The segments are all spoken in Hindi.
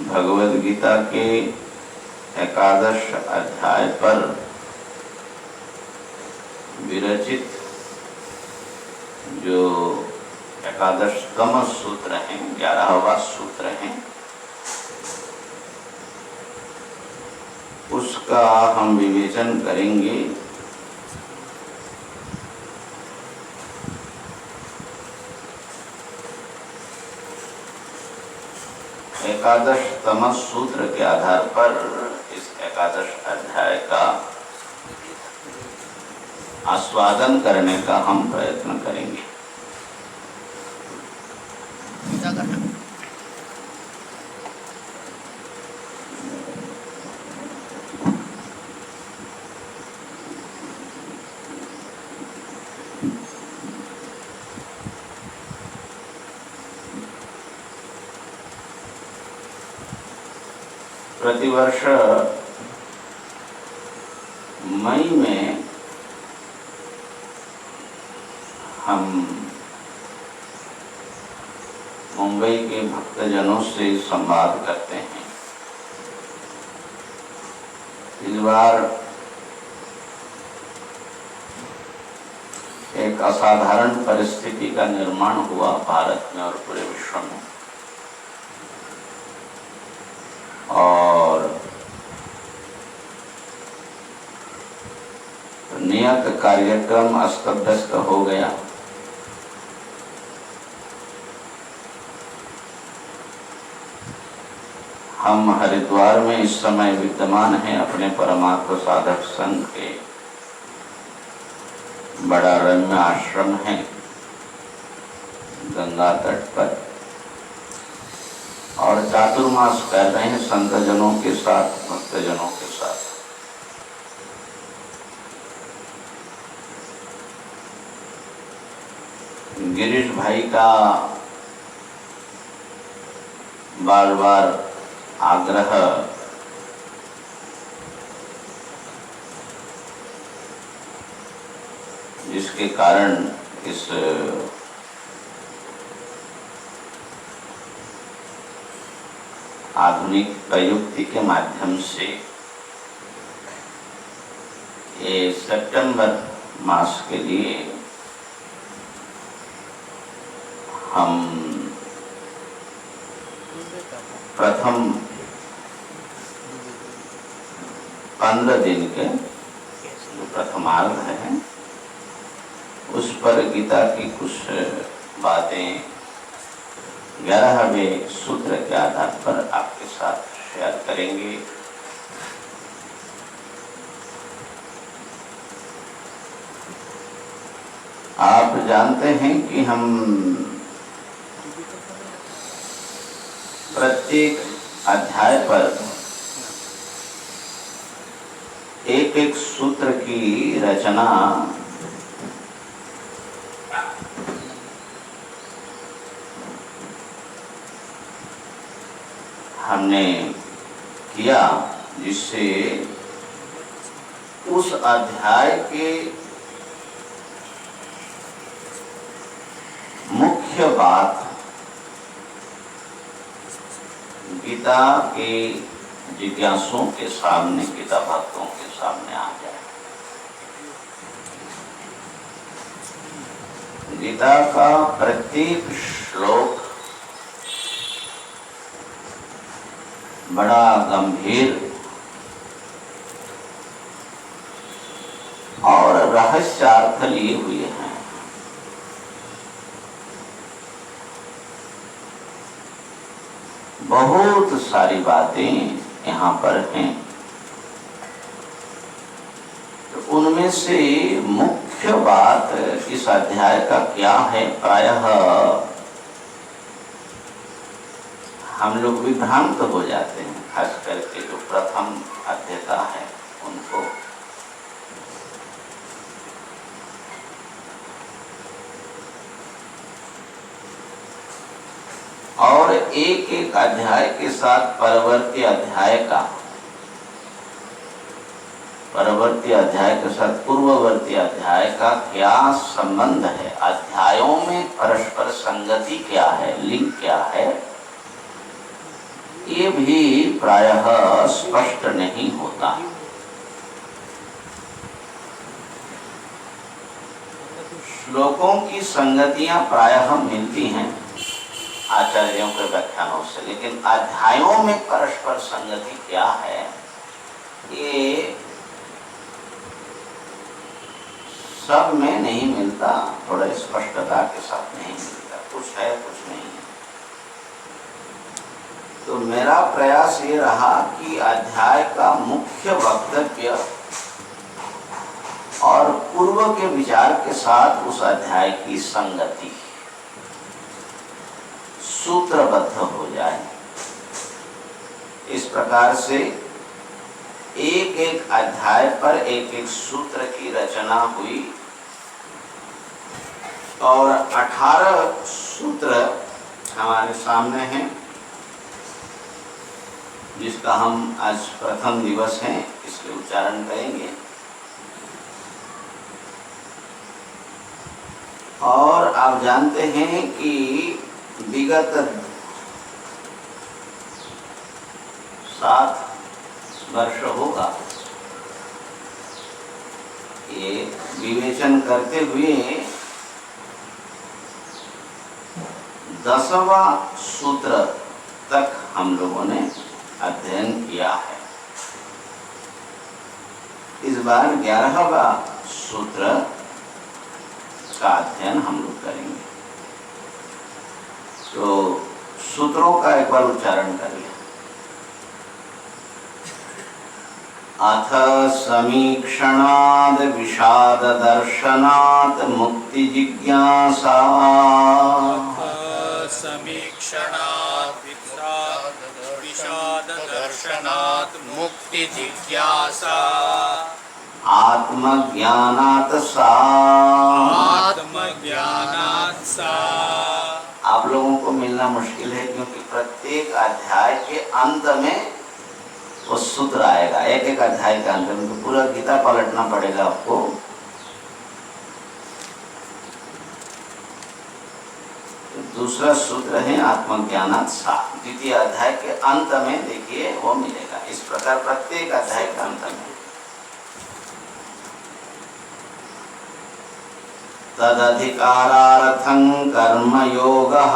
भगवद गीता के एकादश अध्याय पर विरचित जो एकादशतम सूत्र हैं, 11वां सूत्र है, उसका हम विवेचन करेंगे। एकादशतम सूत्र के आधार पर इस एकादश अध्याय का आस्वादन करने का हम प्रयत्न करेंगे। प्रतिवर्ष मई में हम मुंबई के भक्तजनों से संवाद करते हैं। इस बार एक असाधारण परिस्थिति का निर्माण हुआ भारत में और पूरे विश्व में, और नियत कार्यक्रम अस्त व्यस्त हो गया। हम हरिद्वार में इस समय विद्यमान हैं अपने परमात्म साधक संघ के बड़ा रम्य आश्रम है गंगा तट पर, और चातुर्मास कर रहे हैं संतजनों के साथ, भक्तजनों के साथ। गिरीश भाई का बार बार आग्रह जिसके कारण इस आधुनिक प्रयुक्ति के माध्यम से ये सितंबर मास के लिए हम प्रथम 15 दिन के जो प्रथमार्ध है उस पर गीता की कुछ बातें 11वें सूत्र के आधार पर आपके साथ शेयर करेंगे। आप जानते हैं कि हम प्रत्येक अध्याय पर एक एक सूत्र की रचना हमने किया, जिससे उस अध्याय के मुख्य बात गीता के जिज्ञासुओं के सामने, गीता भक्तों के सामने आ जाए। गीता का प्रत्येक श्लोक बड़ा गंभीर और रहस्यार्थ लिए हुए हैं। बहुत सारी बातें यहाँ पर हैं। तो उनमें से मुख्य बात इस अध्याय का क्या है, प्रायः हम लोग विभ्रांत हो जाते हैं, खास करके जो प्रथम अध्येता है उनको। और एक एक अध्याय के साथ परवर्ती अध्याय के साथ पूर्ववर्ती अध्याय का क्या संबंध है, अध्यायों में परस्पर संगति क्या है, लिंक क्या है, ये भी प्रायः स्पष्ट नहीं होता। श्लोकों की संगतियां प्रायः मिलती हैं आचार्यों के व्याख्यानों से, लेकिन अध्यायों में परस्पर संगति क्या है ये सब में नहीं मिलता, थोड़ा स्पष्टता के साथ नहीं मिलता, कुछ है कुछ नहीं है। तो मेरा प्रयास ये रहा कि अध्याय का मुख्य वक्तव्य और पूर्व के विचार के साथ उस अध्याय की संगति सूत्रबद्ध हो जाए। इस प्रकार से एक एक अध्याय पर एक एक सूत्र की रचना हुई और 18 सूत्र हमारे सामने हैं, जिसका हम आज प्रथम दिवस है इसके उच्चारण करेंगे। और आप जानते हैं कि विगत 7 वर्ष होगा ये विवेचन करते हुए 10वां सूत्र तक हम लोगों ने अध्ययन किया है। इस बार 11वां सूत्र का अध्ययन हम लोग करेंगे। तो सूत्रों का एक बार उच्चारण करिए। अथ समीक्षणाद विषाद दर्शनात् मुक्ति जिज्ञासा। समीक्षणात् विषाद दर्शनात् मुक्ति जिज्ञासा। आत्मज्ञानात् सा। आत्मज्ञानात् सा। आप लोगों को मिलना मुश्किल है, क्योंकि प्रत्येक अध्याय के अंत में वो सूत्र आएगा। एक एक अध्याय के अंत में तो पूरा गीता पलटना पड़ेगा आपको। तो दूसरा सूत्र है आत्मज्ञानात् सा। द्वितीय अध्याय के अंत में देखिए वो मिलेगा। इस प्रकार प्रत्येक अध्याय के अंत में तदधिकारार्थं कर्मयोगः।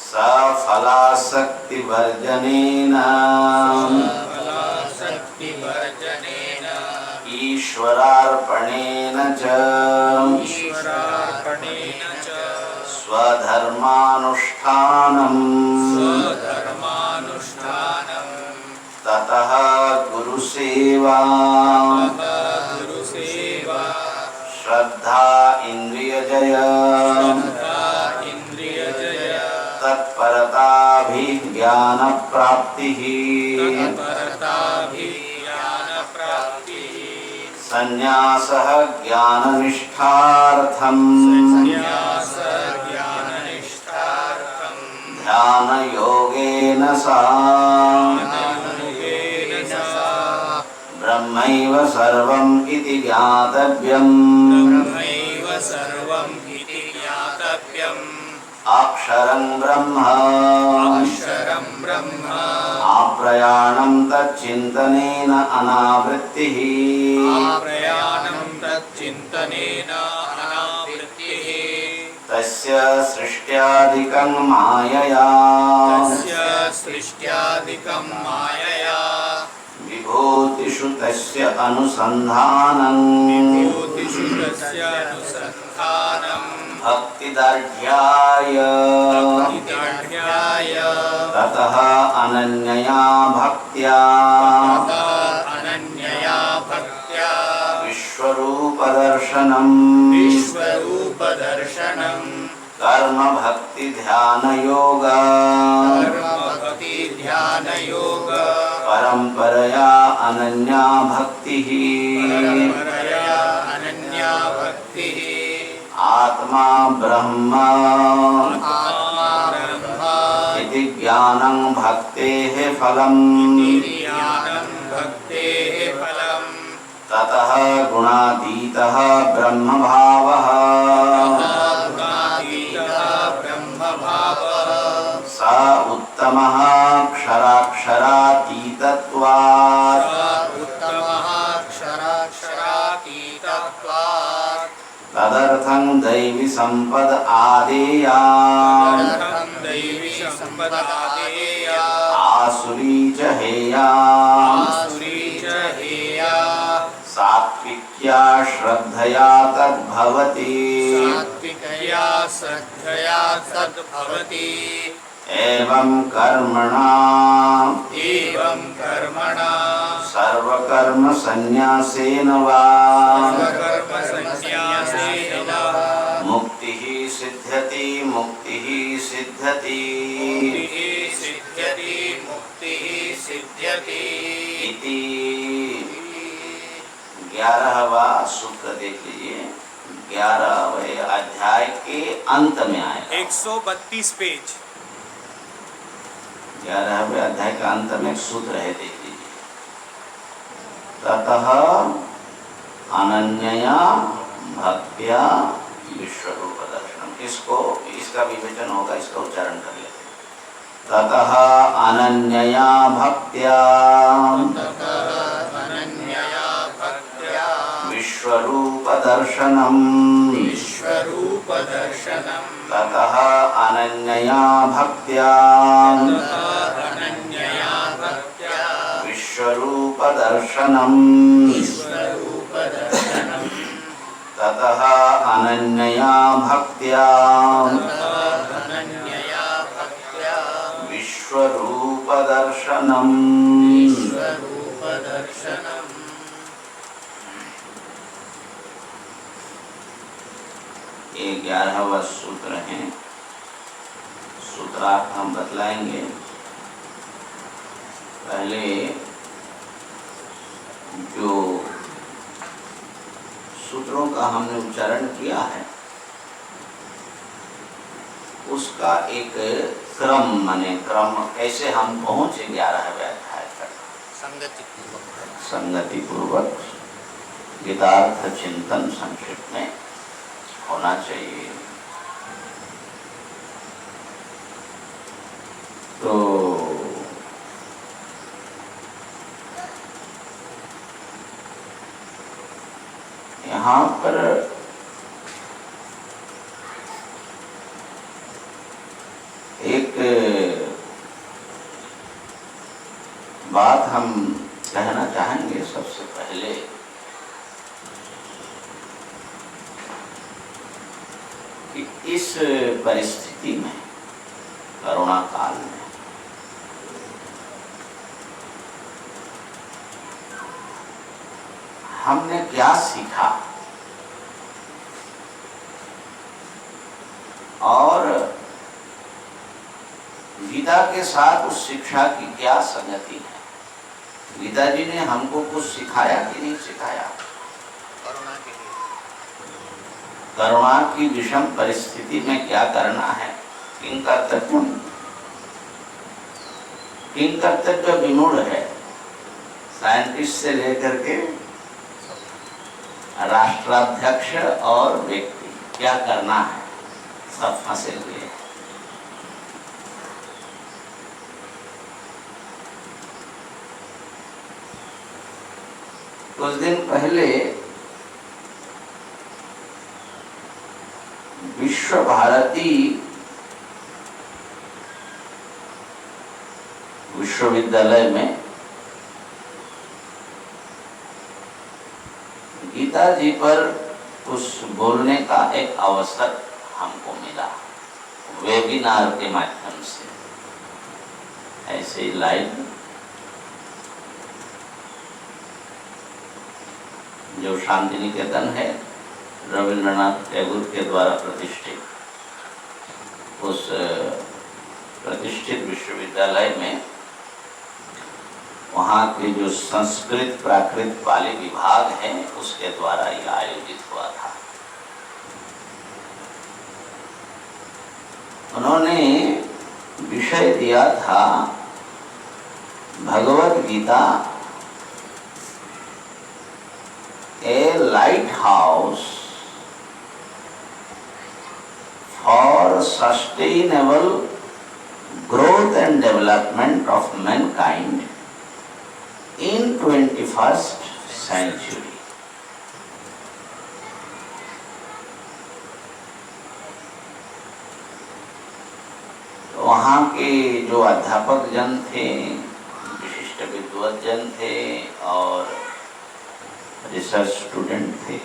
सफलासक्तिवर्जनेन ईश्वरार्पणेन च स्वधर्मानुष्ठानम् ततः गुरुसेवा श्रद्धा इंद्रियजय तत्परताभिज्ञान प्राप्तिः संन्यासः ज्ञाननिष्ठार्थम् ध्यानयोगेन सा ब्रह्मैव सर्वम् इति ज्ञातव्यम्। अक्षरं ब्रह्म आप्रयाणं तच्चिन्तनेन अनावृत्तिः। तस्य सृष्ट्यादिकं मायया विभूतिषु तस्य अनुसन्धानम् भक्तिदार्ढ्याय ततः अनन्यया भक्त्या विश्वरूपदर्शनम् कर्म भक्ति ध्यान योग परंपरया अनन्या भक्ति आत्मा ब्रह्म इति ज्ञानं भक्तेः फलम्। ततः गुणातीतः ब्रह्म भावः अक्षरातीतत्वात् तदर्थं दैवी संपद आदेयाम् तदर्थं दैवी सम्पदादेया आसुरी च हेयाम् आसुरी च हेया सात्विक्या श्रद्धया तद्भवति सात्विकया श्रद्धया तद्भवति एवं कर्मणा सर्वकर्म संन्यासेन वा सर्वकर्मसन्न्यासेन मुक्तिः सिद्ध्यति मुक्तिः सिद्ध्यति मुक्तिः सिद्ध्यति इति 11वां सूत्र देख लीजिए। 11वें अध्याय के अंत में आएगा। 132 पेज। 11वें अध्याय का अंत में एक सूत्र है, देख लीजिए। ततः अनन्यया भक्त्या विश्वरूप दर्शनम। इसका विवेचन होगा, इसका उच्चारण कर लेते हैं। ततः अनन्यया भक्त्या विश्वरूप दर्शनम ततः अनन्यया भक्त्या विश्वरूप दर्शनम ततः अनन्यया भक्त्या विश्वरूप दर्शनम। ये 11वां सूत्र है। सूत्रार्थ हम बतलाएंगे। पहले जो सूत्रों का हमने उच्चारण किया है उसका एक क्रम, माने क्रम कैसे हम पहुंचे 11वें अध्याय तक, संगति पूर्वक गीतार्थ चिंतन संक्षिप्त में होना चाहिए। तो यहाँ पर एक बात हम कहना चाहेंगे सबसे पहले कि इस परिस्थिति में, कोरोना काल में, हमने क्या सीखा और गीता के साथ उस शिक्षा की क्या संगति है। गीता जी ने हमको कुछ सिखाया कि नहीं सिखाया। करुणा की विषम परिस्थिति में क्या करना है, किं कर्तव्य विमूढ़ है। साइंटिस्ट से लेकर के राष्ट्राध्यक्ष और व्यक्ति क्या करना है, सब फंसे हुए हैं। कुछ दिन पहले विश्व भारती विश्वविद्यालय में गीता जी पर कुछ बोलने का एक अवसर हमको मिला, वेबिनार के माध्यम से, ऐसे ही लाइव। जो शांति निकेतन है, रविंद्रनाथ टैगोर के द्वारा प्रतिष्ठित, उस प्रतिष्ठित विश्वविद्यालय में वहाँ के जो संस्कृत प्राकृत पाली विभाग है उसके द्वारा यह आयोजित हुआ था। उन्होंने विषय दिया था Bhagavad Gita a lighthouse for sustainable growth and development of mankind in 21st century। जो अध्यापक जन थे, विशिष्ट विद्वत जन थे और रिसर्च स्टूडेंट थे,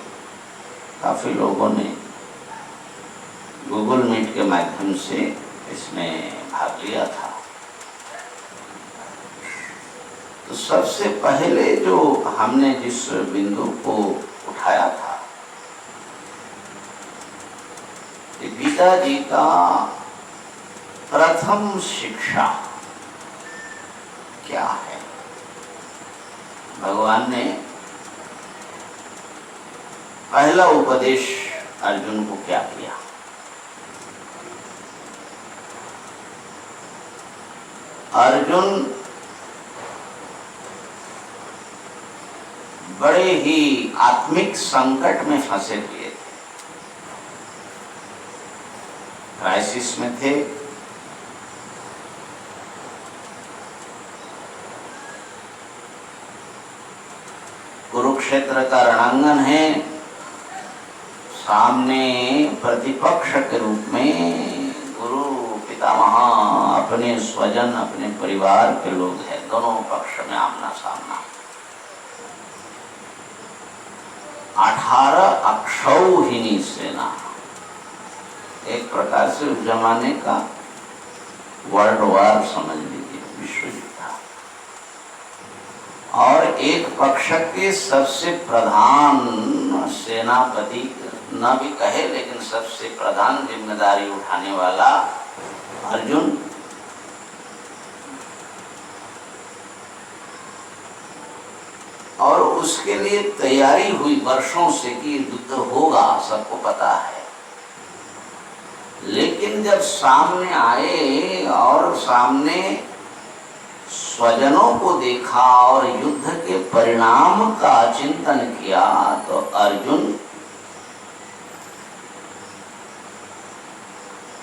काफ़ी लोगों ने गूगल मीट के माध्यम से इसमें भाग लिया था। तो सबसे पहले जो हमने जिस बिंदु को उठाया था, गीता जी का प्रथम शिक्षा क्या है। भगवान ने पहला उपदेश अर्जुन को क्या किया। अर्जुन बड़े ही आत्मिक संकट में फंसे हुए थे, क्राइसिस में थे। कुरुक्षेत्र का रणांगन है, सामने प्रतिपक्ष के रूप में गुरु पितामह, अपने स्वजन, अपने परिवार के लोग हैं, दोनों पक्ष में आमना सामना। 18 अक्षौहिणी सेना, एक प्रकार से उस जमाने का वर्ल्ड वार समझ लीजिए, विश्व युद्ध था। और एक पक्ष के सबसे प्रधान सेनापति न भी कहे, लेकिन सबसे प्रधान जिम्मेदारी उठाने वाला अर्जुन, और उसके लिए तैयारी हुई वर्षों से कि युद्ध होगा, सबको पता है। लेकिन जब सामने आए और सामने स्वजनों को देखा और युद्ध के परिणाम का चिंतन किया, तो अर्जुन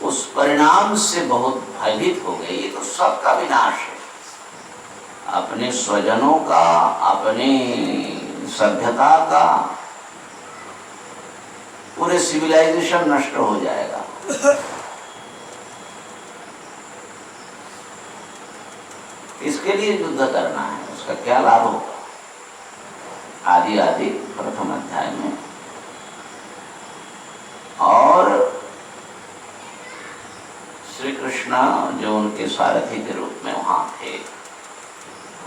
उस परिणाम से बहुत भयभीत हो गए। ये तो सबका विनाश है, अपने स्वजनों का, अपने सभ्यता का, पूरे सिविलाइजेशन नष्ट हो जाएगा। इसके लिए युद्ध करना है, उसका क्या लाभ होगा। आदि प्रथम अध्याय में। और श्री कृष्ण जो उनके सारथी के रूप में वहां थे,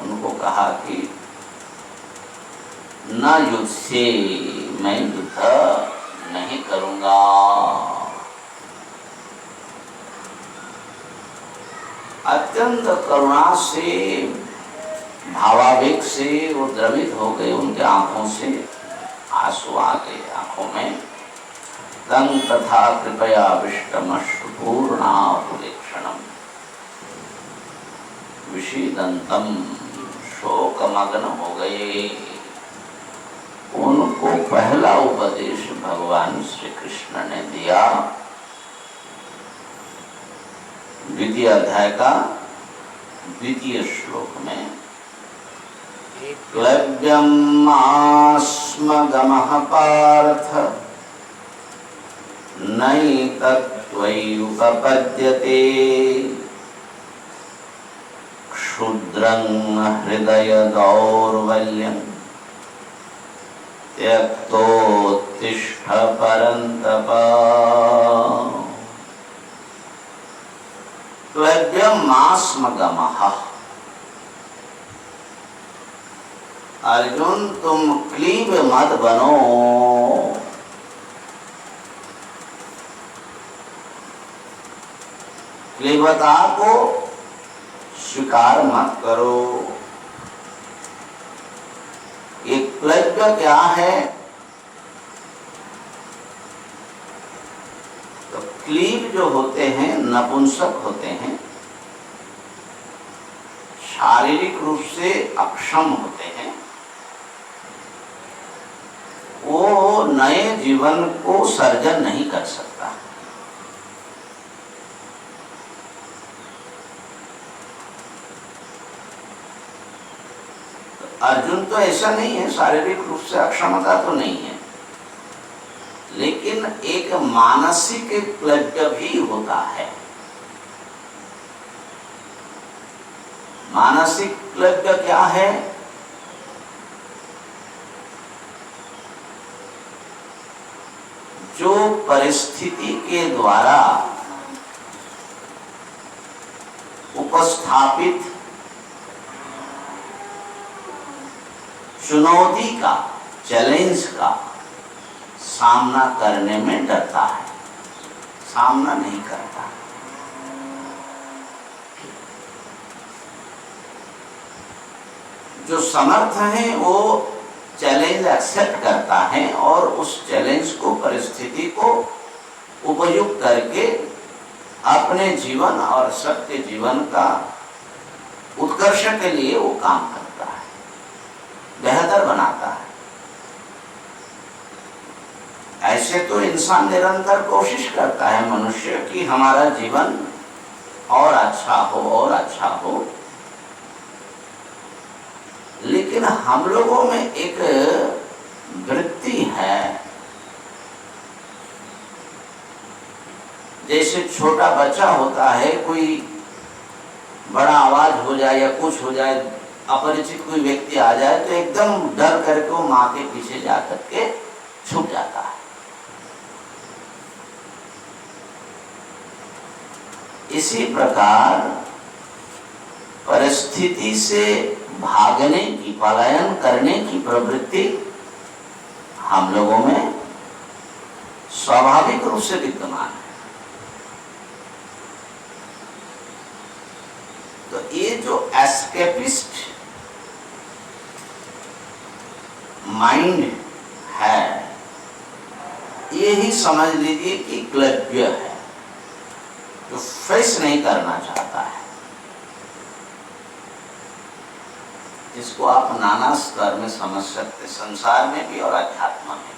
उनको कहा कि न युद्ध से, मैं युद्ध नहीं करूंगा। अत्यंत करुणा से, भावावेग से वो द्रवित हो गए, उनके आंखों से आंसू आ गए आंखों में। तं तथा कृपया विष्टमश्रुपूर्णापुलेक्षणम् विषीदन्तम, शोकमग्न हो गए। उनको पहला उपदेश भगवान श्री कृष्ण ने दिया, द्वितीय अध्याय का द्वितीय श्लोक में, क्लव्यम् आस्मगमः पार्थ नैतत्त्वयि उपपद्यते, क्षुद्रं हृदय दौर्बल्यं त्यक्तोत्तिष्ठ परन्तप। क्लव्यमास्मगमः, अर्जुन तुम क्लीब मत बनो, क्लीबता को स्वीकार मत करो। एक क्लव्य क्या है? तो क्लीब जो होते हैं नपुंसक होते हैं, शारीरिक रूप से अक्षम होते हैं, वो नए जीवन को सर्जन नहीं कर सकता। अर्जुन तो ऐसा नहीं है, शारीरिक रूप से अक्षमता तो नहीं है, लेकिन एक मानसिक क्लव्य भी होता है। मानसिक क्लैब्य क्या है? जो परिस्थिति के द्वारा उपस्थापित चुनौती का, चैलेंज का सामना करने में डरता है, सामना नहीं करता। जो समर्थ है वो चैलेंज एक्सेप्ट करता है और उस चैलेंज को, परिस्थिति को उपयुक्त करके अपने जीवन और सबके जीवन का उत्कर्ष के लिए वो काम करता है, बेहतर बनाता है। ऐसे तो इंसान निरंतर कोशिश करता है मनुष्य कि हमारा जीवन और अच्छा हो और अच्छा हो, लेकिन हम लोगों में एक वृत्ति है, जैसे छोटा बच्चा होता है, कोई बड़ा आवाज हो जाए या कुछ हो जाए, अपरिचित कोई व्यक्ति आ जाए तो एकदम डर करके वो माँ के पीछे जा करके छुप जाता है। इसी प्रकार परिस्थिति से भागने की, पलायन करने की प्रवृत्ति हम लोगों में स्वाभाविक रूप से विद्यमान है। तो ये जो एस्केपिस्ट माइंड है, ये ही समझ लीजिए कि क्लैब्य है, जो फेस नहीं करना चाहता है, जिसको आप नाना स्तर में समझ सकते, संसार में भी और अध्यात्म में।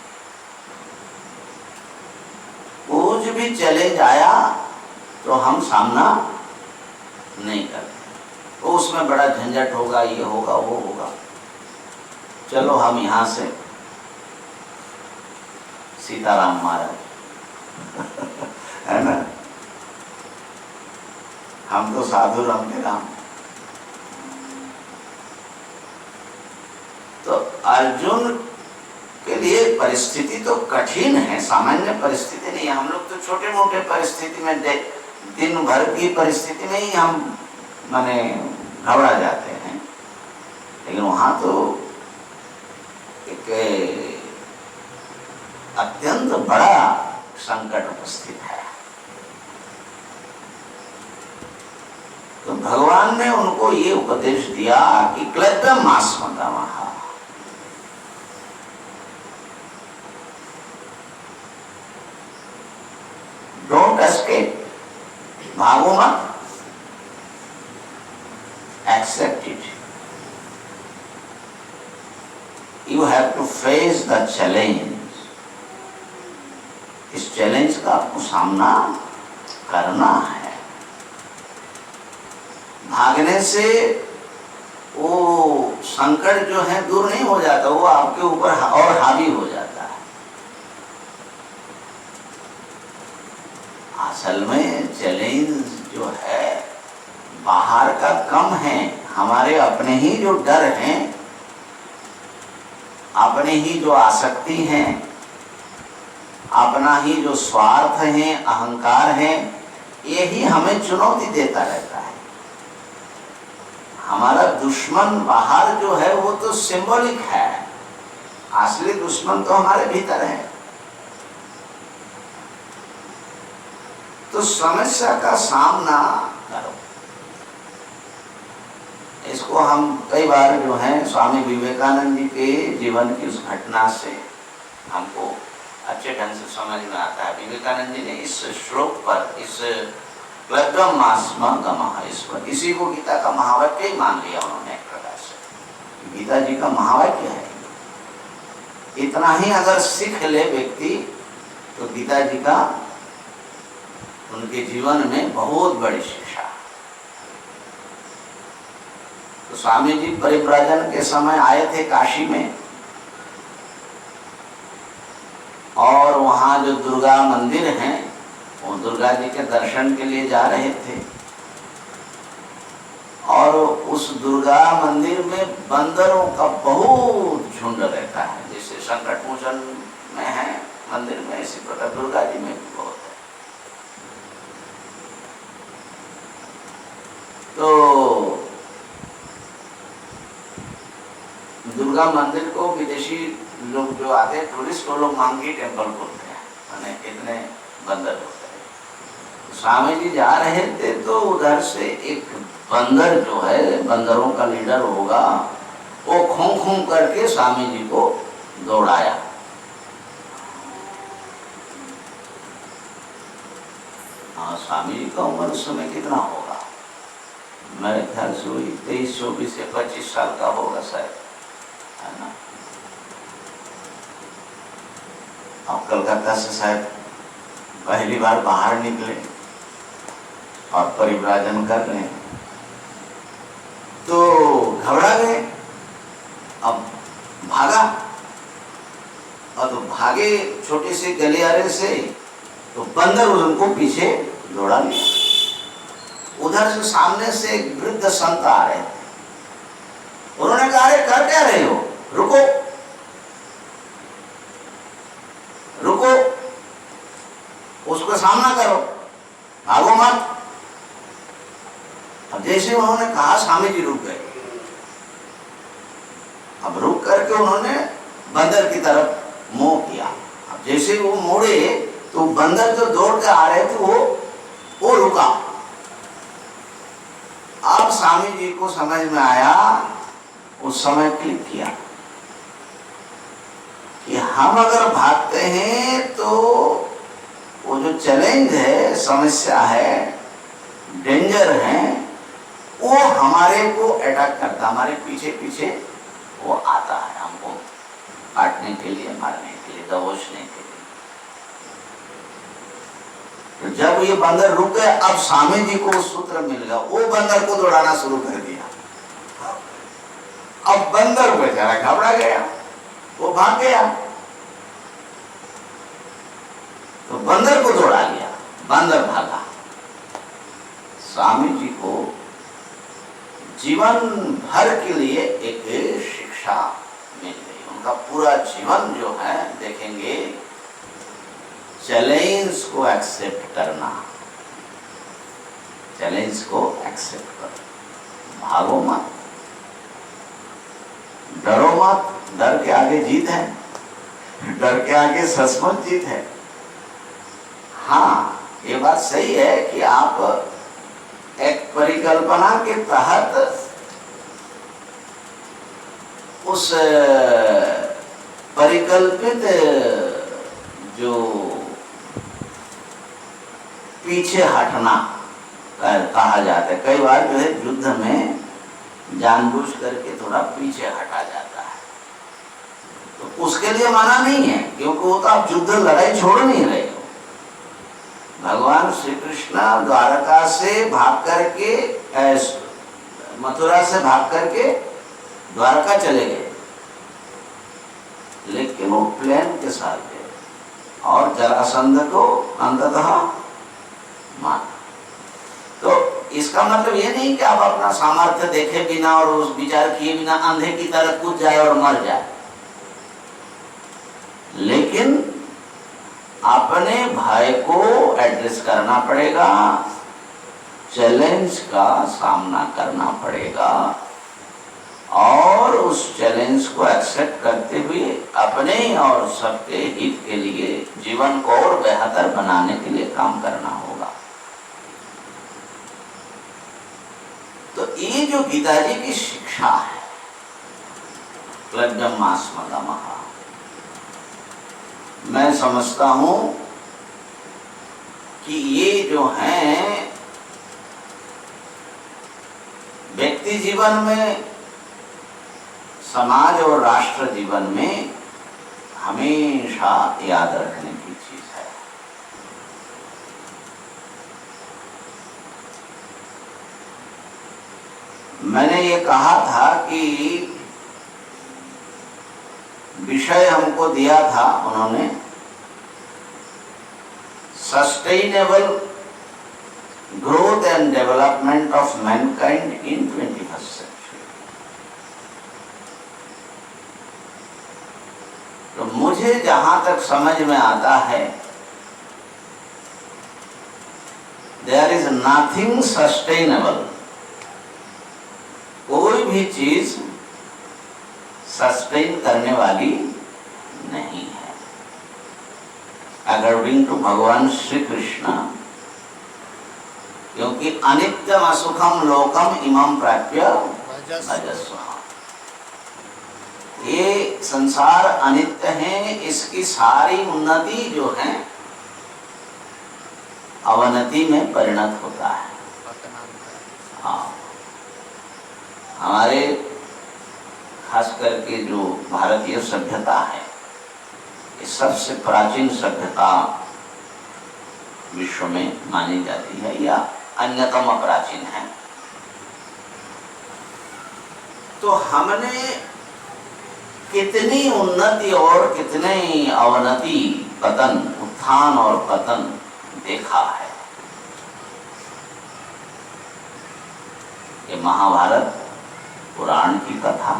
कुछ भी चैलेंज आया तो हम सामना नहीं करते, तो उसमें बड़ा झंझट होगा, ये होगा, वो होगा, चलो हम यहाँ से सीताराम महाराज है ना, हम तो साधु राम के राम। तो अर्जुन के लिए परिस्थिति तो कठिन है, सामान्य परिस्थिति नहीं है। हम लोग तो छोटे मोटे परिस्थिति में, दिन भर की परिस्थिति में ही हम माने घबरा जाते हैं, लेकिन वहां तो एक अत्यंत बड़ा संकट उपस्थित है। तो भगवान ने उनको ये उपदेश दिया कि क्लैब्यम मास्मगमः, डोंट एस्केप, भागो मत, accept it. You have to face the challenge. इस चैलेंज का आपको सामना करना है। भागने से वो संकट जो है दूर नहीं हो जाता, वो आपके ऊपर और हावी हो जाता है। असल में चैलेंज जो है बाहर का कम है, हमारे अपने ही जो डर हैं, अपने ही जो आसक्ति हैं, अपना ही जो स्वार्थ है, अहंकार है, यही हमें चुनौती देता रहता है। हमारा दुश्मन बाहर जो है वो तो सिंबॉलिक है, असली दुश्मन तो हमारे भीतर है। तो समस्या का सामना करो। इसको हम कई बार जो है स्वामी विवेकानंद जी के जीवन की उस घटना से हमको अच्छे ढंग से समझ में आता है। विवेकानंद जी ने इस श्लोक पर, इस क्लैब्यम मास्मगमः, इस पर, इसी को गीता का महावाक्य ही मान लिया उन्होंने एक प्रकार से। गीता जी का महावाक्य है। इतना ही अगर सीख ले व्यक्ति तो गीता जी का उनके जीवन में बहुत बड़ी शिक्षा। तो स्वामी जी परिव्राजन के समय आए थे काशी में, और वहाँ जो दुर्गा मंदिर है, वो दुर्गा जी के दर्शन के लिए जा रहे थे, और उस उस दुर्गा मंदिर में बंदरों का बहुत झुंड रहता है। जैसे संकट मोचन में है मंदिर में, इसी प्रकार दुर्गा जी में भी बहुत है। तो दुर्गा मंदिर को विदेशी लोग जो आते हैं टूरिस्ट, वो लोग मंकी टेम्पल बोलते हैं, माने इतने बंदर होते हैं। स्वामी जी जा रहे थे तो उधर से एक बंदर जो है, बंदरों का लीडर होगा, वो खूं खूं करके स्वामी जी को दौड़ाया। हाँ, स्वामी जी का उम्र उस समय कितना होगा, मेरे ख्याल से वही 23, 24 या 25 साल का होगा शायद, है ना। अब कलकत्ता से शायद पहली बार बाहर निकले और परिव्राजन कर रहे हैं, तो घबरा गए। अब भागा, और तो भागे छोटे से गलियारे से, तो बंदर उनको पीछे दौड़ा लिया। उधर से सामने से एक वृद्ध संत आ रहे थे। उन्होंने कहा, अरे कर क्या रहे हो, रुको रुको, उसको सामना करो, भागो मत। अब जैसे उन्होंने कहा, स्वामी जी रुक गए। अब रुक करके उन्होंने बंदर की तरफ मुंह किया। अब जैसे वो मुड़े तो बंदर जो दौड़ के आ रहे थे वो रुका। अब स्वामी जी को समझ में आया, उस समय क्लिक किया कि हम अगर भागते हैं तो वो जो चैलेंज है, समस्या है, डेंजर है, वो हमारे को अटैक करता, हमारे पीछे पीछे वो आता है, हमको काटने के लिए, मारने के लिए, दबोचने के लिए। तो जब ये बंदर रुक गए, अब स्वामी जी को सूत्र मिल गया, वो बंदर को दौड़ाना शुरू कर दिया। अब बंदर बेचारा घबरा गया, वो भाग गया, तो बंदर को दौड़ा लिया, बंदर भागा। स्वामी जी को जीवन भर के लिए एक शिक्षा मिल गई। उनका पूरा जीवन जो है देखेंगे, चैलेंज को एक्सेप्ट करना, चैलेंज को एक्सेप्ट करो, भागो मत, डरो मत, डर के आगे जीत है, डर के आगे सचमुच जीत है। हाँ, ये बात सही है कि आप एक परिकल्पना के तहत उस परिकल्पित जो पीछे हटना कहा जाता है, कई बार जो है युद्ध में जानबूझ करके थोड़ा पीछे हटा जाता है, तो उसके लिए मना नहीं है, क्योंकि वो तो आप युद्ध लड़ाई छोड़ नहीं रहे हो। भगवान श्री कृष्ण द्वारका से भाग करके, मथुरा से भाग करके द्वारका चले गए, लेकिन वो प्लान के साथ गए और जरासंध को अंततः मारा। तो इसका मतलब ये नहीं कि आप अपना सामर्थ्य देखे बिना और उस विचार किए बिना अंधे की तरह कूद जाए और मर जाए, लेकिन अपने भय को एड्रेस करना पड़ेगा, चैलेंज का सामना करना पड़ेगा, और उस चैलेंज को एक्सेप्ट करते हुए अपने और सबके हित के लिए, जीवन को और बेहतर बनाने के लिए काम करना होगा। तो ये जो गीता जी की शिक्षा है, क्लड्डम मास्मगमः, मैं समझता हूं कि ये जो है व्यक्ति जीवन में, समाज और राष्ट्र जीवन में हमेशा याद रखने की चीज है। मैंने ये कहा था कि विषय हमको दिया था उन्होंने, sustainable growth and development of mankind in 21st century. तो मुझे जहां तक समझ में आता है, देयर इज नथिंग सस्टेनेबल। कोई भी चीज सस्टेन करने वाली नहीं है। अकॉर्डिंग टू भगवान श्री कृष्ण, क्योंकि अनित्यम असुखम लोकम इमं प्राप्य भजस्व। ये संसार अनित्य है, इसकी सारी उन्नति जो है अवनति में परिणत होता है। हाँ, हमारे खास करके जो भारतीय सभ्यता है, ये सबसे प्राचीन सभ्यता विश्व में मानी जाती है या अन्यतम प्राचीन है। तो हमने कितनी उन्नति और कितनी अवनति, पतन, उत्थान और पतन देखा है। ये महाभारत पुराण की कथा,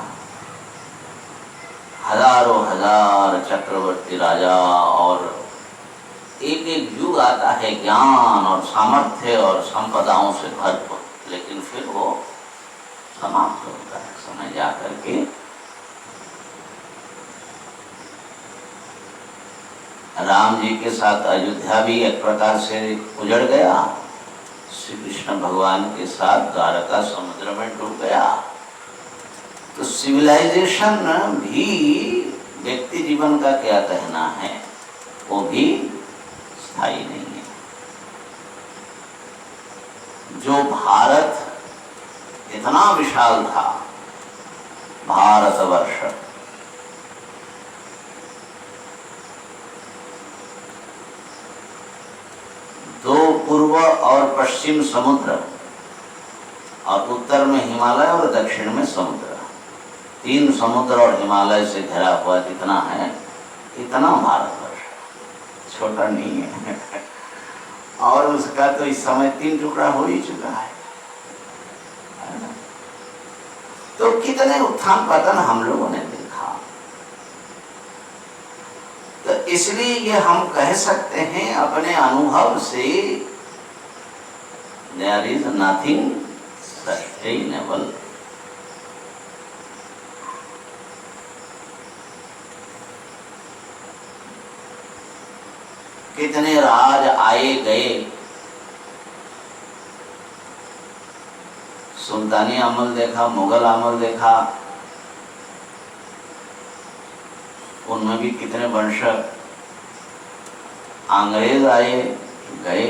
हजारों हजार चक्रवर्ती राजा और एक एक युग आता है ज्ञान और सामर्थ्य और संपदाओं से भरपूर, लेकिन फिर वो समाप्त होता है समय जा करके। राम जी के साथ अयोध्या भी एक प्रकार से उजड़ गया, श्री कृष्ण भगवान के साथ द्वारका समुद्र में डूब गया। तो सिविलाइजेशन भी, व्यक्ति जीवन का क्या कहना है, वो भी स्थायी नहीं है। जो भारत इतना विशाल था, भारतवर्ष, दो पूर्व और पश्चिम समुद्र और उत्तर में हिमालय और दक्षिण में समुद्र, तीन समुद्र और हिमालय से घिरा हुआ जितना है, इतना भारतवर्ष छोटा नहीं है। और उसका तो इस समय 3 टुकड़ा हो ही चुका है ना? तो कितने उत्थान पतन हम लोगों ने देखा। तो इसलिए ये हम कह सकते हैं अपने अनुभव से, देयर इज नथिंग सस्टेनेबल। कितने राज आए गए, सुल्तानी अमल देखा, मुगल अमल देखा, उनमें भी कितने वंश अंग्रेज आए गए।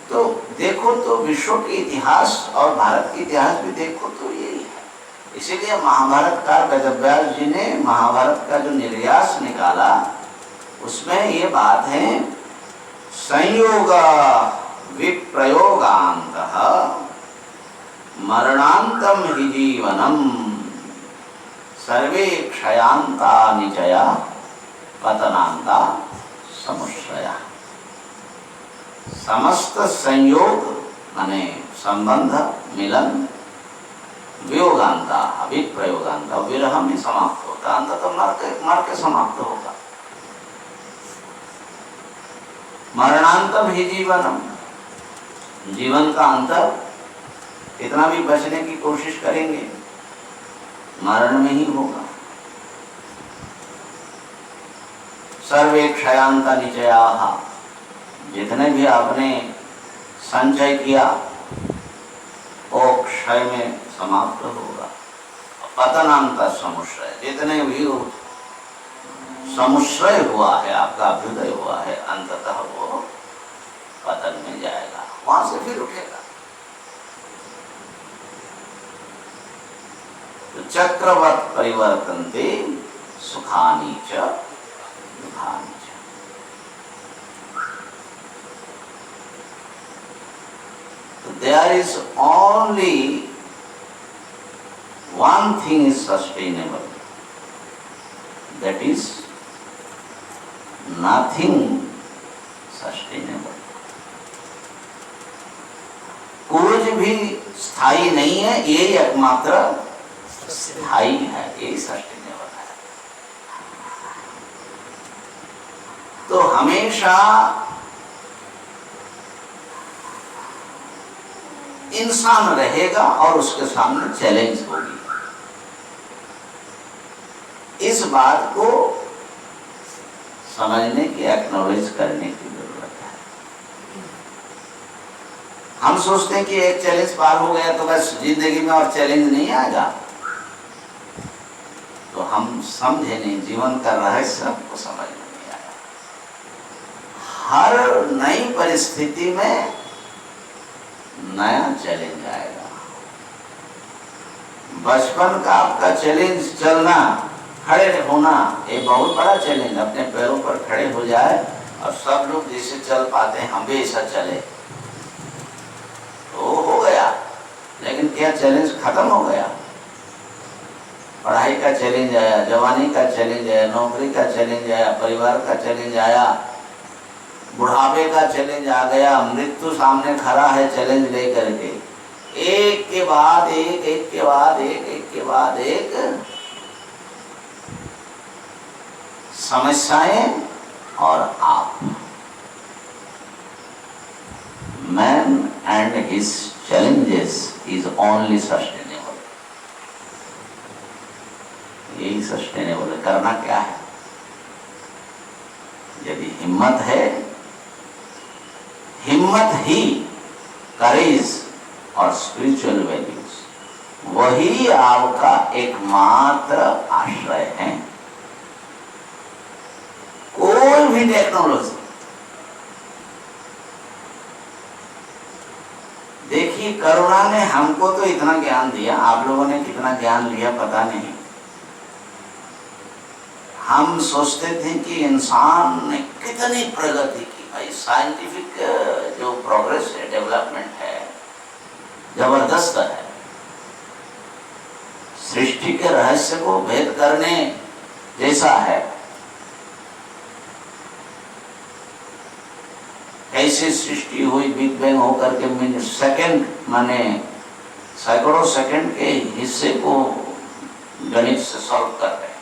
तो देखो तो विश्व के इतिहास और भारत के इतिहास भी देखो तो यही है। इसीलिए महाभारतकार वेदव्यास जी ने महाभारत का जो निर्यास निकाला, उसमें ये बात है, संयोग विप्रयोगांतः मरणांतम हि जीवनम सर्वे क्षयांता निचया पतनांता समुश्रया। समस्त संयोग माने संबंध, मिलन, वियोगांता, अभिप्रयोगांता, विरह में समाप्त होता, अंत तो मर के समाप्त होगा। मरणांतम ही जीवनम, जीवन का अंत, कितना भी बचने की कोशिश करेंगे मरण में ही होगा। सर्वे क्षयांता निचयाः, जितने भी आपने संचय किया वो क्षय में समाप्त होगा। पतनांत समुश्रय, जितने भी समुश्रय हुआ है, आपका अभ्युदय हुआ है, अंततः वो पतन में जाएगा, वहां से फिर उठेगा। तो चक्रवत् परिवर्तन्ते सुखानि च दुखानि च। So there is only one thing is sustainable, that is nothing sustainable. कुछ भी स्थायी नहीं है, यही एकमात्र स्थायी है, यही सस्टेनेबल है। तो हमेशा इंसान रहेगा और उसके सामने चैलेंज होगी। इस बात को समझने की, एक्नॉलेज करने की जरूरत है। हम सोचते हैं कि एक चैलेंज पार हो गया तो बस जिंदगी में और चैलेंज नहीं आएगा, तो हम समझे नहीं, जीवन का रहस्य हमको समझ में नहीं आया। हर नई परिस्थिति में नया चैलेंज आएगा। बचपन का आपका चैलेंज चलना, खड़े होना, ये बहुत बड़ा चैलेंज। अपने पैरों पर खड़े हो जाए और सब लोग जैसे चल पाते हैं हम भी ऐसा चले, तो हो गया। लेकिन क्या चैलेंज खत्म हो गया? पढ़ाई का चैलेंज आया, जवानी का चैलेंज आया, नौकरी का चैलेंज आया, परिवार का चैलेंज आया, बुढ़ापे का चैलेंज आ गया, मृत्यु सामने खड़ा है चैलेंज लेकर के। एक के बाद एक, एक के बाद एक, एक के बाद एक समस्याएं और आप। Man and his challenges is only sustainable. यही सस्टेनेबल है। करना क्या है? यदि हिम्मत है, हिम्मत ही करेज और स्पिरिचुअल वैल्यूज, वही आपका एकमात्र आश्रय है। कोई भी टेक्नोलॉजी, देखिए करुणा ने हमको तो इतना ज्ञान दिया, आप लोगों ने कितना ज्ञान लिया पता नहीं। हम सोचते थे कि इंसान ने कितनी प्रगति की। भाई साइंटिफिक जो प्रोग्रेस है, डेवलपमेंट है, जबरदस्त है। सृष्टि के रहस्य को भेद करने जैसा है। कैसे सृष्टि हुई, बिग बैंग होकर के मिनट सेकंड माने सैकड़ों सेकंड के हिस्से को गणित से सॉल्व कर रहे हैं।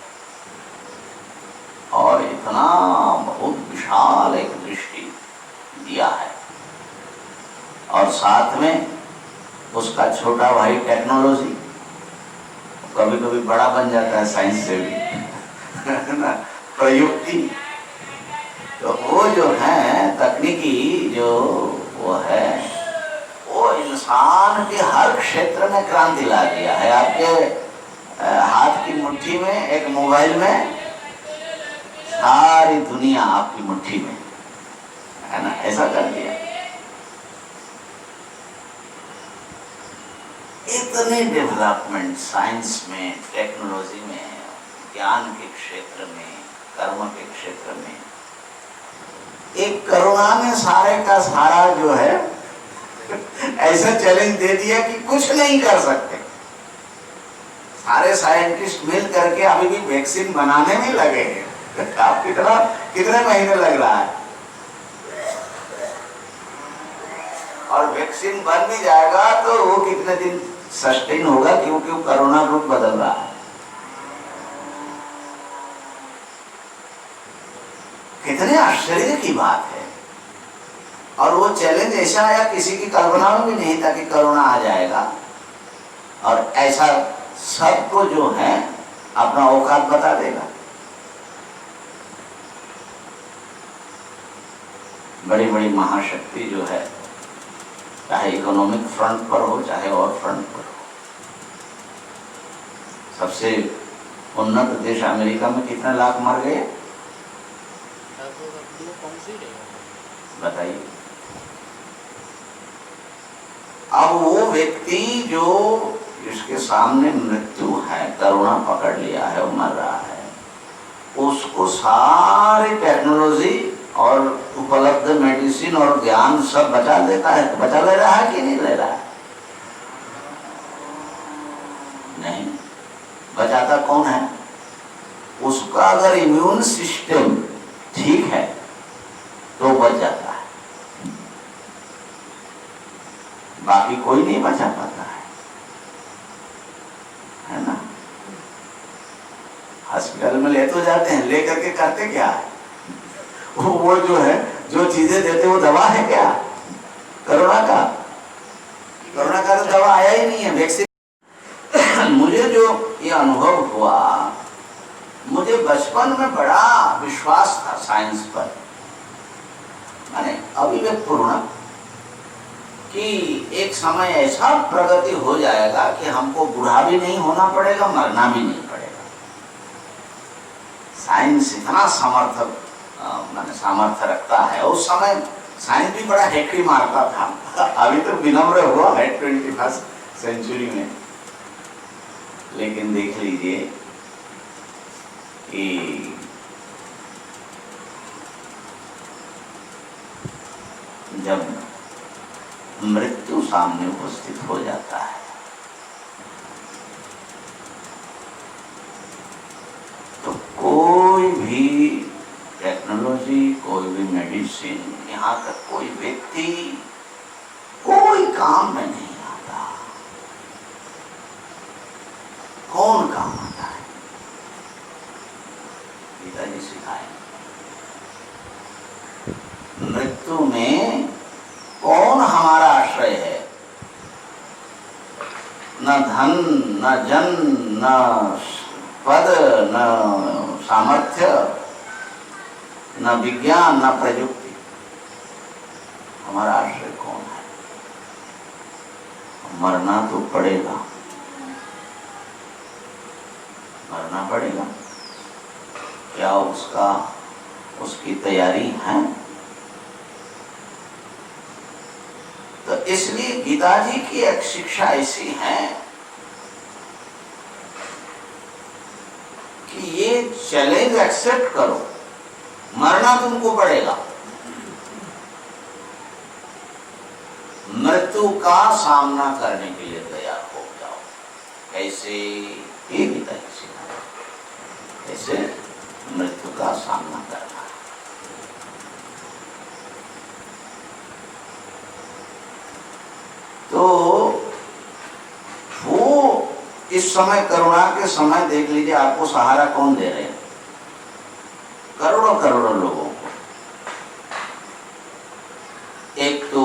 और इतना बहुत विशाल एक दृष्टि दिया है। और साथ में उसका छोटा भाई टेक्नोलॉजी कभी कभी बड़ा बन जाता है साइंस से भी ना, प्रयुक्ति। तो वो जो है तकनीकी जो वो है, वो इंसान के हर क्षेत्र में क्रांति ला दिया है। आपके हाथ की मुट्ठी में एक मोबाइल में सारी दुनिया आपकी मुट्ठी में है ना, ऐसा कर दिया। इतने डेवलपमेंट साइंस में, टेक्नोलॉजी में, ज्ञान के क्षेत्र में, कर्म के क्षेत्र में, एक करुणा ने सारे का सारा जो है ऐसा चैलेंज दे दिया कि कुछ नहीं कर सकते। सारे साइंटिस्ट मिल करके अभी भी वैक्सीन बनाने में लगे हैं। आप कितने महीने लग रहा है, और वैक्सीन बन भी जाएगा तो वो कितने दिन सस्टेन होगा, क्योंकि वो कोरोना रूप बदल रहा है। कितने आश्चर्य की बात है। और वो चैलेंज ऐसा आया, किसी की कल्पना में भी नहीं था कि कोरोना आ जाएगा। और ऐसा सबको जो है अपना औकात बता देगा। बड़ी बड़ी महाशक्ति जो है, चाहे इकोनॉमिक फ्रंट पर हो चाहे और फ्रंट पर हो, सबसे उन्नत देश अमेरिका में कितने लाख मर गए बताइए। अब वो व्यक्ति जो जिसके सामने मृत्यु है, करुणा पकड़ लिया है, वो मर रहा है, उसको सारी टेक्नोलॉजी और उपलब्ध मेडिसिन और ज्ञान सब बचा देता है। तो बचा ले रहा है कि नहीं ले रहा है? नहीं। बचाता कौन है? उसका अगर इम्यून सिस्टम ठीक है तो बच जाता है, बाकी कोई नहीं बचा पाता है ना। हॉस्पिटल में ले तो जाते हैं, लेकर के करते क्या है? वो जो है, जो चीजें देते वो दवा है क्या? कोरोना का तो दवा आया ही नहीं है, वैक्सीन। मुझे जो ये अनुभव हुआ, मुझे बचपन में बड़ा विश्वास था साइंस पर, माने अविवेक पूर्ण, कि एक समय ऐसा प्रगति हो जाएगा कि हमको बूढ़ा भी नहीं होना पड़ेगा, मरना भी नहीं पड़ेगा। साइंस इतना माने सामर्थ्य रखता है। उस समय साइंस भी बड़ा हैट्री मारता था, अभी तो विनम्र हुआ है 21वीं सेंचुरी में। लेकिन देख लीजिए कि जब मृत्यु सामने उपस्थित हो जाता है तो कोई भी टेक्नोलॉजी, कोई भी मेडिसिन, यहाँ तक कोई व्यक्ति, कोई काम में नहीं आता। कौन काम आता है? पिताजी सिखाए। मृत्यु में कौन हमारा आश्रय है? न धन, न जन, न पद, न सामर्थ्य, न विज्ञान, न प्रयुक्ति। हमारा आश्रय कौन है? मरना तो पड़ेगा, मरना पड़ेगा। क्या उसकी तैयारी है? तो इसलिए गीता जी की एक शिक्षा ऐसी है कि ये चैलेंज एक्सेप्ट करो, मरना तुमको पड़ेगा। मृत्यु का सामना करने के लिए तैयार हो जाओ। कैसे? ये गीता जी सिखाती है, कैसे मृत्यु का सामना करना। तो वो इस समय, करुणा के समय देख लीजिए, आपको सहारा कौन दे रहे हैं? करोड़ों करोड़ों लोगों को। एक तो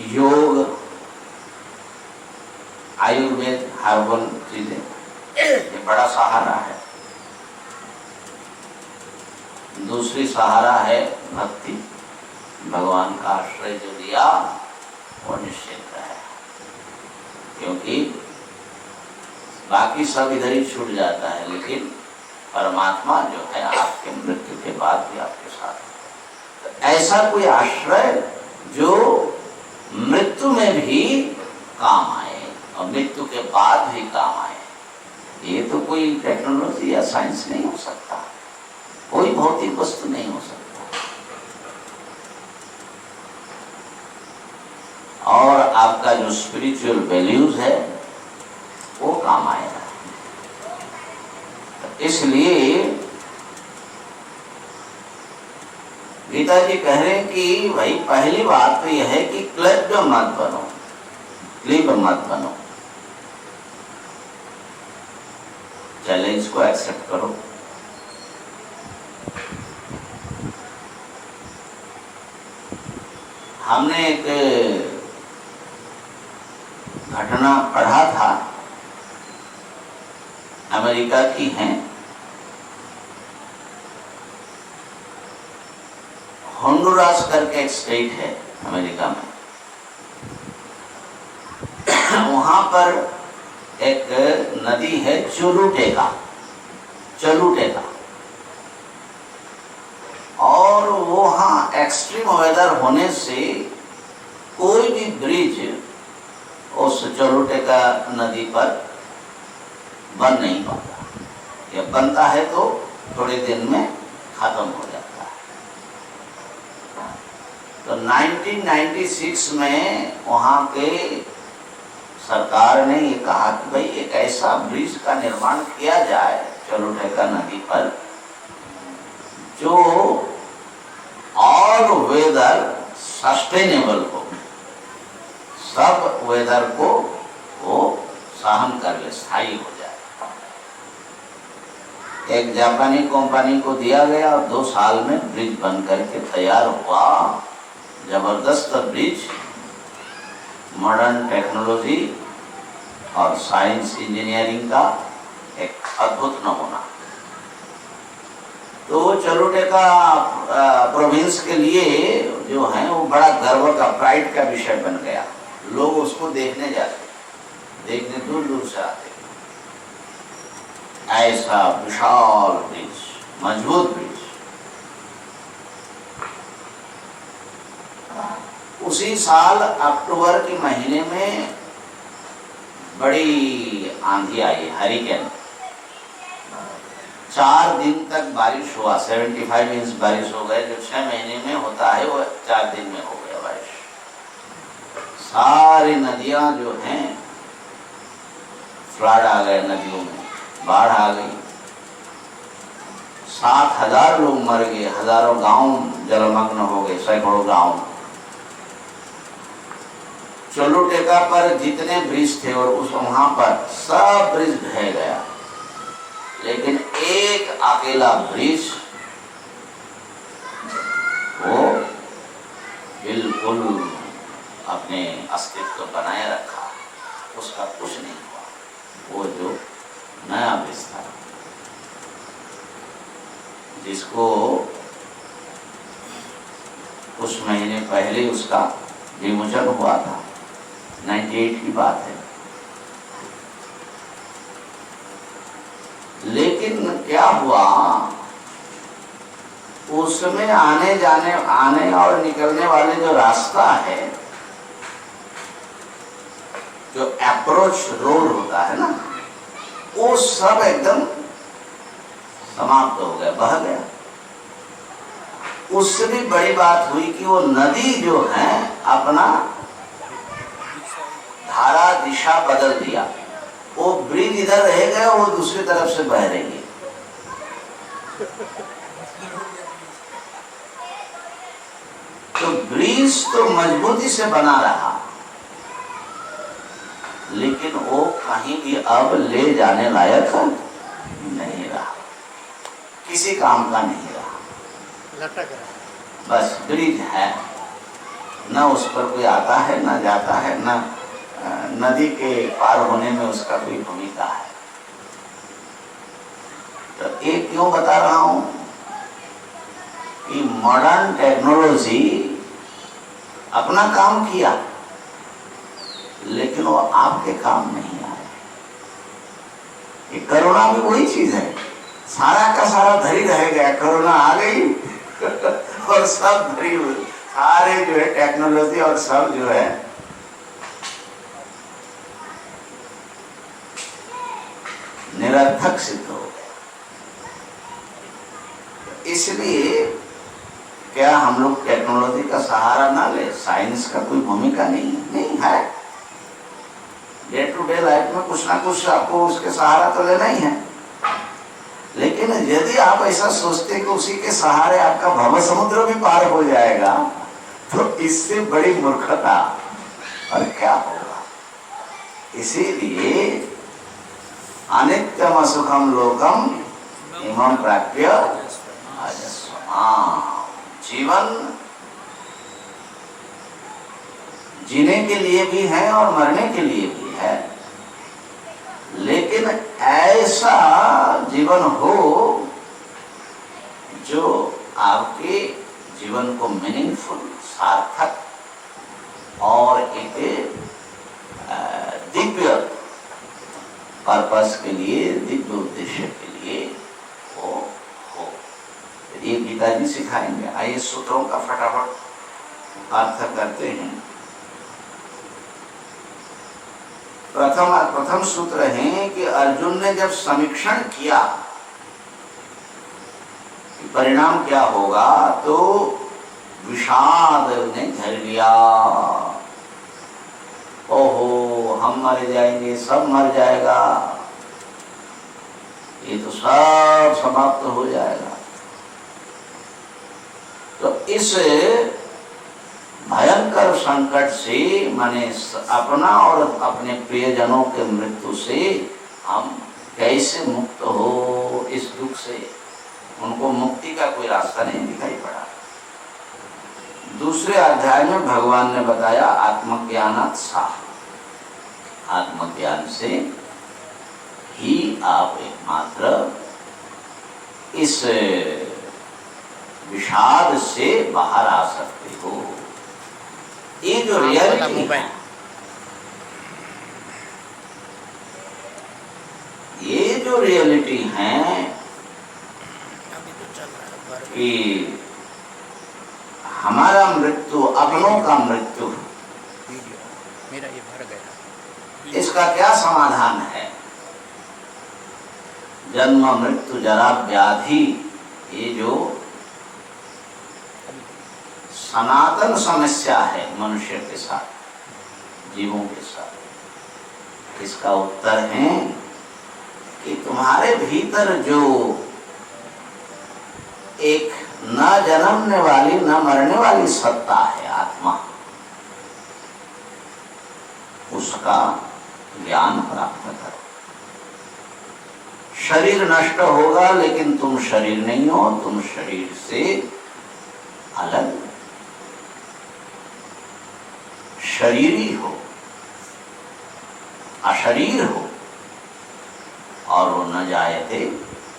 योग, आयुर्वेद, हर्बल चीजें, ये बड़ा सहारा है। दूसरी सहारा है भक्ति, भगवान का आश्रय जो दिया वो निश्चित है, क्योंकि बाकी सब इधर ही छूट जाता है, लेकिन परमात्मा जो है आपके मृत्यु के बाद भी आपके साथ है। तो ऐसा कोई आश्रय जो मृत्यु में भी काम आए और मृत्यु के बाद भी काम आए, ये तो कोई टेक्नोलॉजी या साइंस नहीं हो सकता, कोई भौतिक वस्तु नहीं हो सकता। और आपका जो स्पिरिचुअल वैल्यूज है वो काम आएगा। तो इसलिए गीता जी कह रहे हैं कि भाई पहली बात तो यह है कि क्लच मत बनो, क्लीब मत बनो, चैलेंज को एक्सेप्ट करो। हमने एक घटना पढ़ा था, अमेरिका की है, होंडुरास करके एक स्टेट है अमेरिका में। वहां पर एक नदी है चोलुटेका, और वहां एक्सट्रीम वेदर होने से कोई भी ब्रिज उस चोलुटेका नदी पर बन नहीं पाता, या बनता है तो थोड़े दिन में खत्म हो जाता है। तो 1996 में वहाँ के सरकार ने ये कहा कि भाई एक ऐसा ब्रिज का निर्माण किया जाए चोलुटेका नदी पर जो ऑल वेदर सस्टेनेबल हो, सब वेदर को वो सहन कर ले, स्थायी हो जाए। एक जापानी कंपनी को दिया गया और 2 साल में ब्रिज बन करके तैयार हुआ। जबरदस्त ब्रिज, मॉडर्न टेक्नोलॉजी और साइंस इंजीनियरिंग का एक अद्भुत नमूना। तो चलुटेका प्रोविंस के लिए जो है वो बड़ा गर्व का, प्राइड का विषय बन गया। लोग उसको देखने जाते, देखने दूर दूर से आते। ऐसा विशाल ब्रिज, मजबूत ब्रिज। उसी साल अक्टूबर के महीने में बड़ी आंधी आई, हरिकेन। 4 दिन तक बारिश हुआ, 75 इंच बारिश हो गए। जो 6 महीने में होता है वो 4 दिन में हो गया बारिश। सारी नदियां जो हैं फ्लड आ गए, नदियों में बाढ़ आ गई। 7,000 लोग मर गए, हजारों गांव जलमग्न हो गए, सैकड़ों गांव। चलुटेका पर जितने ब्रिज थे और उस वहां पर सब ब्रिज ढह गया, लेकिन एक अकेला ब्रिज वो बिल्कुल अपने अस्तित्व बनाए रखा, उसका कुछ नहीं हुआ। वो जो नया ब्रिज था, जिसको कुछ महीने पहले उसका विमोचन हुआ था, 98 की बात है। लेकिन क्या हुआ, उसमें आने और निकलने वाले जो रास्ता है, जो अप्रोच रोड होता है ना, वो सब एकदम समाप्त हो गया, बह गया। उससे भी बड़ी बात हुई कि वो नदी जो है अपना धारा दिशा बदल दिया। वो ब्रिज इधर रह गया, वो दूसरी तरफ से बह रही है। तो ब्रिज तो मजबूती से बना रहा, लेकिन वो कहीं भी अब ले जाने लायक नहीं रहा, किसी काम का नहीं रहा, लटक रहा। बस ब्रिज है, न उस पर कोई आता है न जाता है, न नदी के पार होने में उसका कोई भूमिका है। तो ये क्यों बता रहा हूं कि मॉडर्न टेक्नोलॉजी अपना काम किया, लेकिन वो आपके काम नहीं आए। ये कोरोना भी वही चीज है, सारा का सारा धरी रह गया। कोरोना आ गई और सब धरी हुई, सारे जो है टेक्नोलॉजी और सब जो है निरर्थक सिद्ध हो गया। इसलिए क्या हम लोग टेक्नोलॉजी का सहारा ना ले? साइंस का कोई भूमिका नहीं है। डे टू डे लाइफ में कुछ ना कुछ आपको उसके सहारा तो लेना ही है। लेकिन यदि आप ऐसा सोचते कि उसी के सहारे आपका भव समुद्र भी पार हो जाएगा, तो इससे बड़ी मूर्खता और क्या होगा। इसीलिए अनित्यम असुखम लोकम इमं प्राप्य अजस्रम। जीवन जीने के लिए भी है और मरने के लिए भी है, लेकिन ऐसा जीवन हो जो आपके जीवन को मीनिंगफुल, सार्थक और एक दिव्य पर्पस के लिए, दिव्य उद्देश्य के लिए वो हो। ये गीता जी सिखाएंगे। आइए सूत्रों का फटाफट अर्थ करते हैं। प्रथम सूत्र है कि अर्जुन ने जब समीक्षण किया कि परिणाम क्या होगा, तो विषाद ने घर लिया। ओहो, हम मर जाएंगे, सब मर जाएगा, ये तो सब समाप्त हो जाएगा। तो इस भयंकर संकट से, माने अपना और अपने प्रियजनों के मृत्यु से हम कैसे मुक्त हो, इस दुख इसका कोई रास्ता नहीं दिखाई पड़ा। दूसरे अध्याय में भगवान ने बताया आत्मज्ञानात् सा, आत्मज्ञान से ही आप एकमात्र इस विषाद से बाहर आ सकते हो। ये जो रियलिटी है, ये जो रियलिटी है कि हमारा मृत्यु, अपनों का मृत्यु, मेरा ये भर गया, इसका क्या समाधान है? जन्म मृत्यु जरा व्याधि, ये जो सनातन समस्या है मनुष्य के साथ, जीवों के साथ, इसका उत्तर है कि तुम्हारे भीतर जो एक न जन्मने वाली न मरने वाली सत्ता है, आत्मा, उसका ज्ञान प्राप्त करो। शरीर नष्ट होगा लेकिन तुम शरीर नहीं हो, तुम शरीर से अलग शरीरी हो, अशरीर हो, और वो न जायते न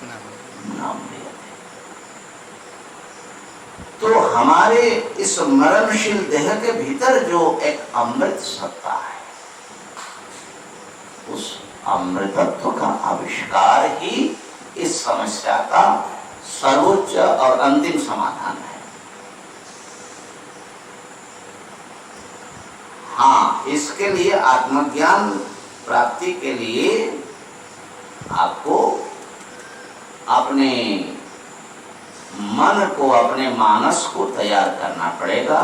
मृत्यते। तो हमारे इस मरणशील देह के भीतर जो एक अमृत सत्ता है, उस अमृतत्व का आविष्कार ही इस समस्या का सर्वोच्च और अंतिम समाधान है। हाँ, इसके लिए आत्मज्ञान प्राप्ति के लिए आपको अपने मन को, अपने मानस को तैयार करना पड़ेगा,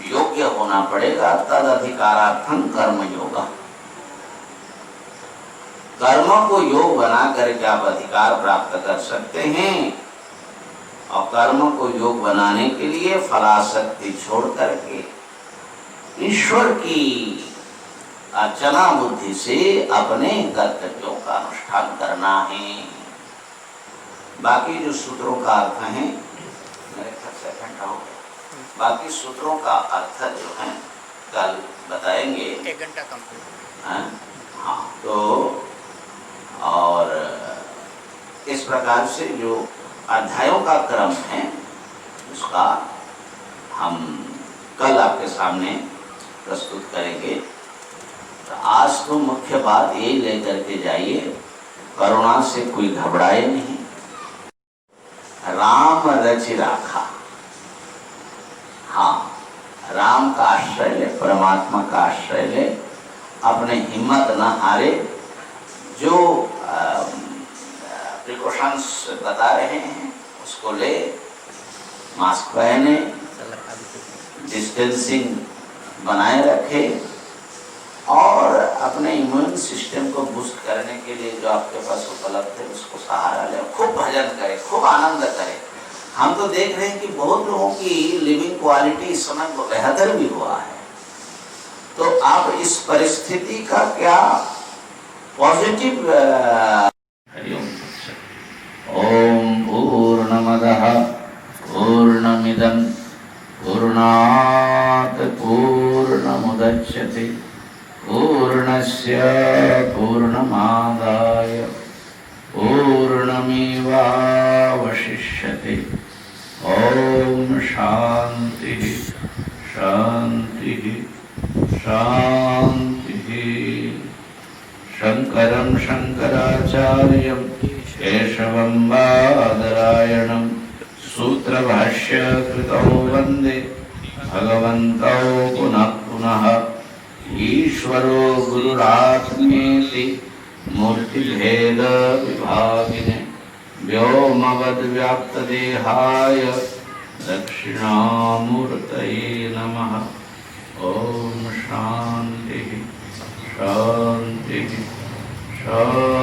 योग्य होना पड़ेगा। तद अधिकारार्थं कर्म योगा। कर्म को योग बना करके आप अधिकार प्राप्त कर सकते हैं, और कर्म को योग बनाने के लिए फलासक्ति छोड़ करके ईश्वर की अर्चना बुद्धि से अपने कर्तव्यों का अनुष्ठान करना है। बाकी जो सूत्रों का अर्थ है, मेरे ख्याल से घंटा हो गया, बाकी सूत्रों का अर्थ जो है कल बताएंगे। 1 घंटा कम। हाँ, तो और इस प्रकार से जो अध्यायों का क्रम है उसका हम कल आपके सामने प्रस्तुत करेंगे। तो आज तो मुख्य बात यही लेकर के जाइए, करुणा से कोई घबराए नहीं। राम रचि राखा। हाँ, राम का आश्रय ले, परमात्मा का आश्रय ले, अपने हिम्मत न हारे। जो प्रिकॉशंस बता रहे हैं उसको ले, मास्क पहने, डिस्टेंसिंग बनाए रखे, और अपने इम्यून सिस्टम को बूस्ट करने के लिए जो आपके पास उपलब्ध है उसको सहारा ले। खूब भजन करें, खूब आनंद करें। हम तो देख रहे हैं कि बहुत लोगों की लिविंग क्वालिटी इस समय बेहतर भी हुआ है। तो आप इस परिस्थिति का क्या पॉजिटिव। ओम पूर्णमदः पूर्णमिदं पूर्णात् पूर्णमुदच्यते पूर्णस्य पूर्णमादाय पूर्णमेवावशिष्यते। ओम शांति शांति शांति। शंकरं शंकराचार्यं केशवं बादरायणं सूत्रभाष्य कृतौ वन्दे भगवन्तौ पुनः पुनः। ईश्वरो गुरुरात्मेति मूर्तिभेद विभागिने व्योमवद्व्याप्तदेहाय दक्षिणामूर्तये नमः। ओम शांति शांति शांति।